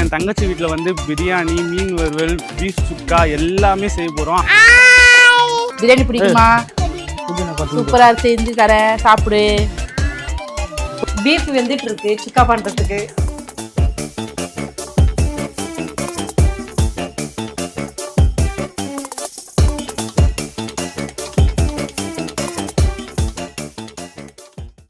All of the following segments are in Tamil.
என் தங்கச்சி வீட்டில் வந்து பிரியாணி, மீன் வறுவல், பீஃப் சுக்கா எல்லாமே செய்ய போகிறோம். பிரியாணி பிடிக்குமா? சூப்பரா செஞ்சு தரேன், சாப்பிடு. பீஃப் வெந்துட்டு இருக்கு சுக்கா பண்றதுக்கு.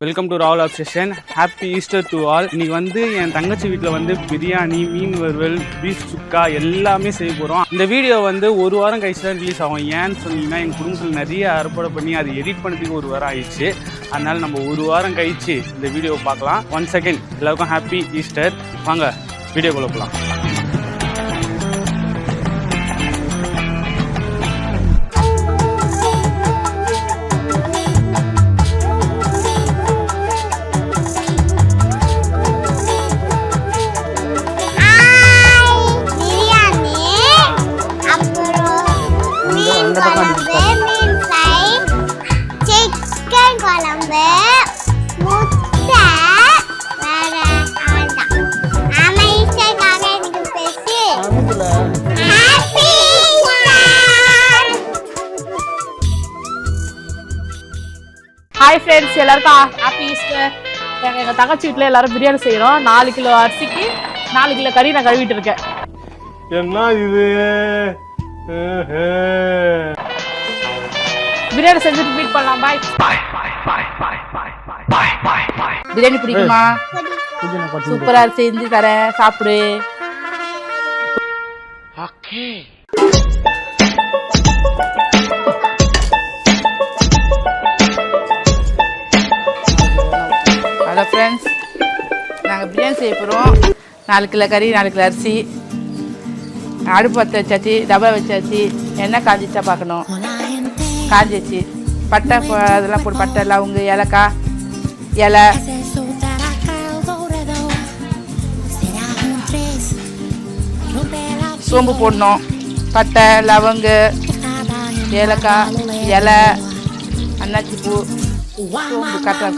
Welcome to Rawal obsession. Happy Easter to all. இன்னைக்கு வந்து என் தங்கச்சி வீட்டில் வந்து பிரியாணி, மீன் வறுவல், பீஃப் சுக்கா எல்லாமே செய்ய போகிறோம். இந்த வீடியோ வந்து ஒரு வாரம் கழிச்சு தான் ரிலீஸ் ஆகும். ஏன்னு சொன்னீங்கன்னா எங்கள் குடும்பத்தில் நிறைய அறுப்படை பண்ணி அது எடிட் பண்ணுறதுக்கு ஒரு வாரம் ஆயிடுச்சு. அதனால் நம்ம ஒரு வாரம் கழிச்சு இந்த வீடியோவை பார்க்கலாம். ஒன் செகண்ட், எல்லாருக்கும் ஹாப்பி ஈஸ்டர். வாங்க வீடியோக்குள்ள போகலாம். ஹாய் ஃப்ரெண்ட்ஸ், எல்லாருக்கும் ஹாப்பி ஈஸ்டர். எங்கள் தங்கச்சி வீட்டில் எல்லாரும் பிரியாணி செய்கிறோம். 4 கிலோ அரிசிக்கு 4 கிலோ கறி நான் கழுவிட்டு இருக்கேன். என்ன இது? பிரியாணி செஞ்சுட்டு மீட் பண்ணலாம். பாய். பிரியாணி பிடிக்குமா? சூப்பரா செஞ்சு தரேன், சாப்பிடு. ஹலோ ஃப்ரெண்ட்ஸ், நாங்கள் பிரியாணி செய்ய போகிறோம். 4 கிலோ கறி, 4 கிலோ அரிசி. அடுப்பு பற்ற வச்சாச்சு, டபா வச்சாச்சு. எண்ணெய் காஞ்சிச்சா பார்க்கணும். காஞ்சிச்சு. பட்டை அதெல்லாம் போட்டு, பட்டை, லவங்கு, ஏலக்காய், இலை, சோம்பு போடணும். பட்டை, லவங்கு, ஏலக்காய், இலை, அன்னாச்சி பூ, சோம்பு, கட்டை,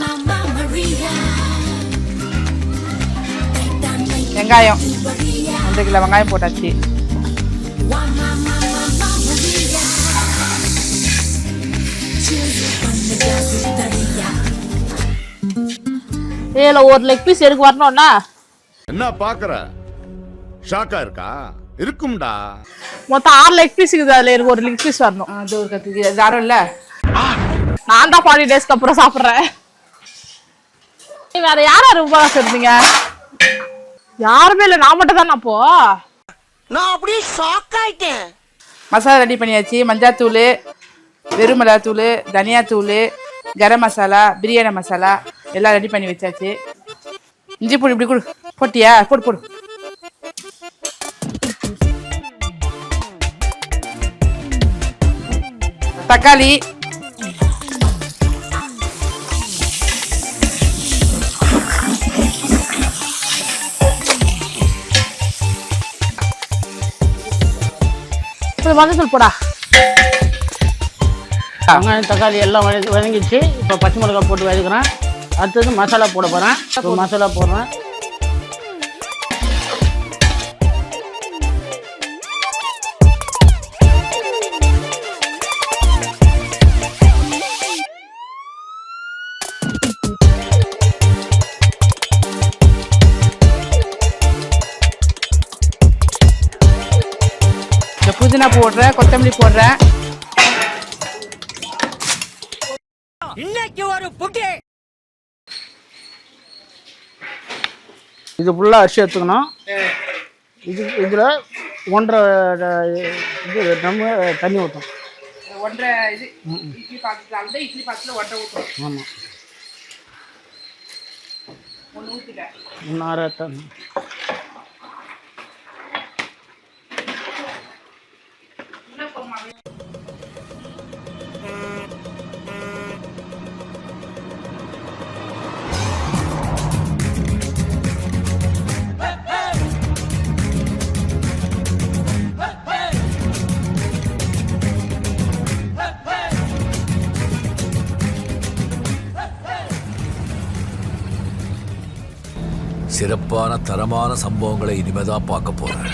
வெங்காயம் 1 கிலோ வெங்காயம் போட்டாச்சு. ஏல ஒரு லெக் பீஸ் எனக்கு வரணும்னா என்ன பாக்குற? ஷாக்கா இருக்கா? இருக்கும்டா. மொத்தம் 6 லெக் பீஸ் இருக்குது. அதுல எனக்கு ஒரு லெக் பீஸ் வரணும். அது ஒரு கத்துக்கு யாரும் இல்ல. நான் தான் 40 டேஸ்க்கு அப்புறம் சாப்பிட்றேன். வேற யாரும் உபவாசம் இருந்தீங்க? யாருமே இல்லை, நான் மட்டும் தானே. அப்போ நான் அப்படியே ஷாக் ஆயிட்டேன். மசாலா ரெடி பண்ணியாச்சு. மஞ்சாத்தூள், வெறும் மிளகாத்தூள், தனியாத்தூள், கரம் மசாலா, பிரியாணி மசாலா எல்லாம் ரெடி பண்ணி வச்சாச்சு. இஞ்சி பூடி இப்படி கொடு. போட்டியா? போடு. தக்காளி, மஞ்சள் போடா. வெங்காயம், தக்காளி எல்லாம் வதங்கிச்சு. இப்போ பச்சை மிளகாய் போட்டு வதக்குறேன். அடுத்தது மசாலா போட போகிறேன். மசாலா போடுறேன். புதினா போடுறேன், கொத்தமல்லி போடுறேன். இன்னைக்கு ஒரு புட்டி. இது ஃபுல்லாக அரிசி எடுத்துக்கணும். இதில் 1.5 இது நம்ம தண்ணி ஊற்றும். 1.5 இது இட்லி பாத்திரத்தில் இட்லி பாத்திரத்தில் 1.5 ஊற்றும். ஆமாம், 1 ஊற்றிட்டேன். 1.5 தண்ணி. சிறப்பான தரமான சம்பவங்களை இனிமேதான் பார்க்க போறேன்.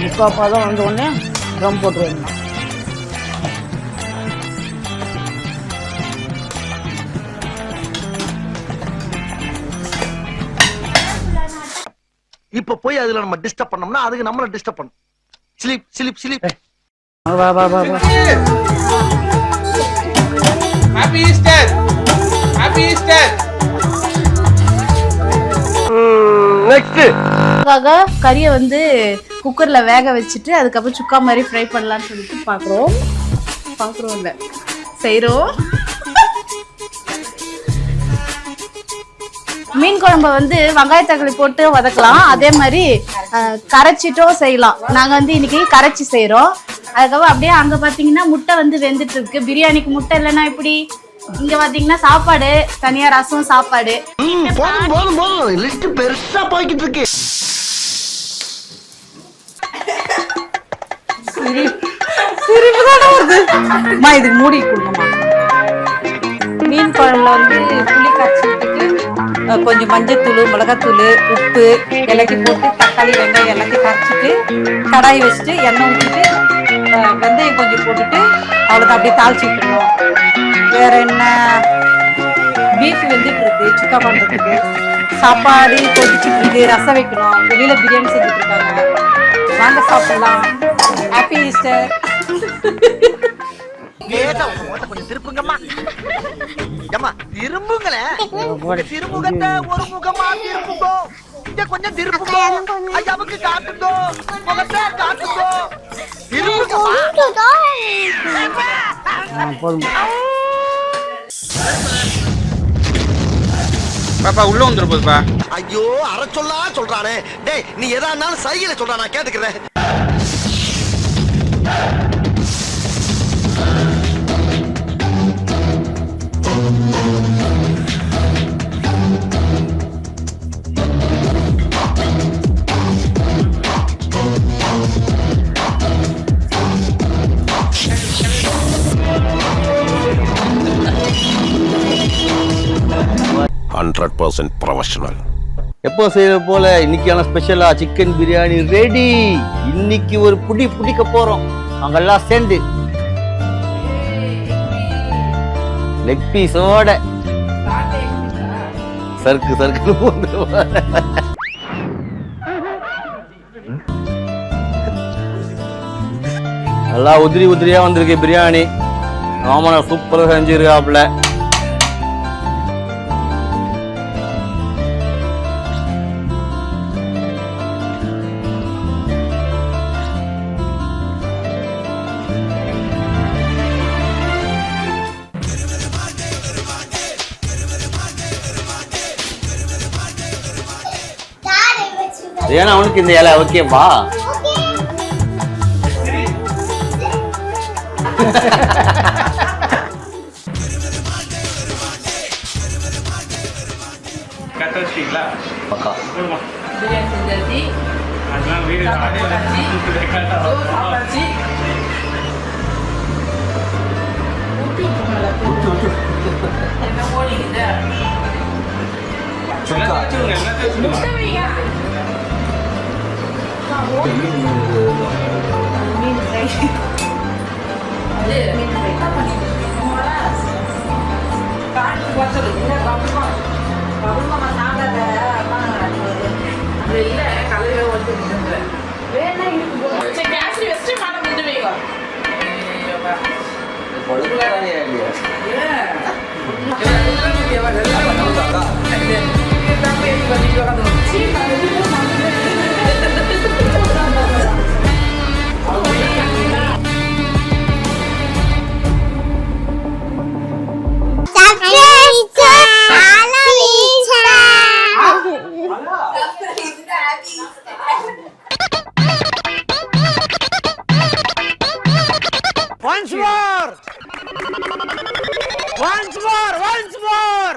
முக்காப்பாதான் வந்த உடனே ட்ரம் போட்டுருவேன். இப்ப போய் அதுல நம்ம டிஸ்டர்ப் பண்ணோம்னா அதுக்கு நம்மள டிஸ்டர்ப் பண்ணும். Sleep sleep sleep. வா வா வா வா. Happy Easter. Happy Easter. Next கறியை வந்து குக்கர்ல வேக வச்சுட்டு அதுக்கப்புறம் சுக்கா மாதிரி ஃப்ரை பண்ணலாம்னு சொல்லிட்டு பாக்குறோம் இல்ல செய்யறோம். மீன் குழம்ப வந்து வெங்காய தக்காளி போட்டு வதக்கலாம், அதே மாதிரி கரைச்சிட்டும் செய்யலாம். நாங்க வந்து இன்னைக்கு கரைச்சி செய்யறோம். அதுக்கப்புறம் அப்படியே அங்க பாத்தீங்கன்னா முட்டை வந்து வெந்துட்டு இருக்கு. பிரியாணிக்கு முட்டை இல்லைன்னா இப்படி. இங்க பாத்தீங்கன்னா சாப்பாடு தனியா, ரசம், சாப்பாடு. போதும் லிஸ்ட் பெருசா போய்கிட்டு இருக்கு. இதுக்கு மூடி கொடுங்கம்மா. மீன் குழம்புல வந்து புளி காய்ச்சி விட்டுட்டு கொஞ்சம் மஞ்சத்தூள், மிளகாத்தூள், உப்பு எல்லாத்தையும் போட்டு தக்காளி, வெங்காயம் எல்லாத்தையும் கரைச்சிட்டு கடாய் வச்சுட்டு எண்ணெய் ஊற்றிட்டு வெந்தயம் கொஞ்சம் போட்டுட்டு அவ்வளோதான், அப்படியே தாளிச்சு விட்டுருவோம். வேற என்ன, பீஃப் வெந்துட்டு இருக்கு சுக்கா பண்றதுக்கு. சாப்பாடு கொதிச்சுட்டு இருக்கு, ரசம் வைக்கணும். வெளியில பிரியாணி செஞ்சுட்டு இருக்காங்க, வாங்க சாப்பிடலாம். Happy Easter. கொஞ்சம் திருப்புங்கம்மா. ஏம்மா திரும்புங்களேன். திருமுகத்தை ஒரு முகமா திருப்புங்கோ. இங்க கொஞ்சம் திருப்புங்கோ. ஐயாவுக்கு காட்டுங்கோ. முகத்தை காட்டுங்கோ. திரும்புங்கம்மா. பாப்பா உள்ள வந்துரு போதுப்பா. ஐயோ அரை சொல்றானே. டேய் நீ எதா இருந்தாலும் சைகில சொல்றா, நான் கேட்டுக்கிறேன். ப்ரொஃபஷனல். எப்போ செய்யற போல இன்னைக்கான ஸ்பெஷலா சிக்கன் பிரியாணி ரெடி. இன்னைக்கு ஒரு புடி புடிக்க போறோம் அங்கெல்லாம் சேர்ந்து. லெக் பீஸோட சருக்கு சருக்கு நல்லா உதிரி உதிரியா வந்திருக்கு பிரியாணி. ஆமா சூப்பரா செஞ்சிருக்காப்ல. ஏன்னா அவனுக்கு இந்த இலை ஓகேவா? கட்டச்சிங்களா பக்கா பிரியாணி செஞ்சாச்சு. அதெல்லாம் வீடு Once more! Once more! Once more!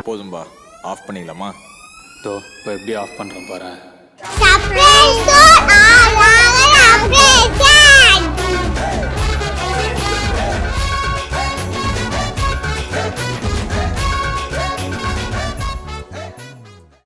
போதும்பா, ஆஃப் பண்ணிடலாமா? இப்போ எப்படி ஆஃப் பண்ணுறேன் பாரு. சர்ப்ரைஸ்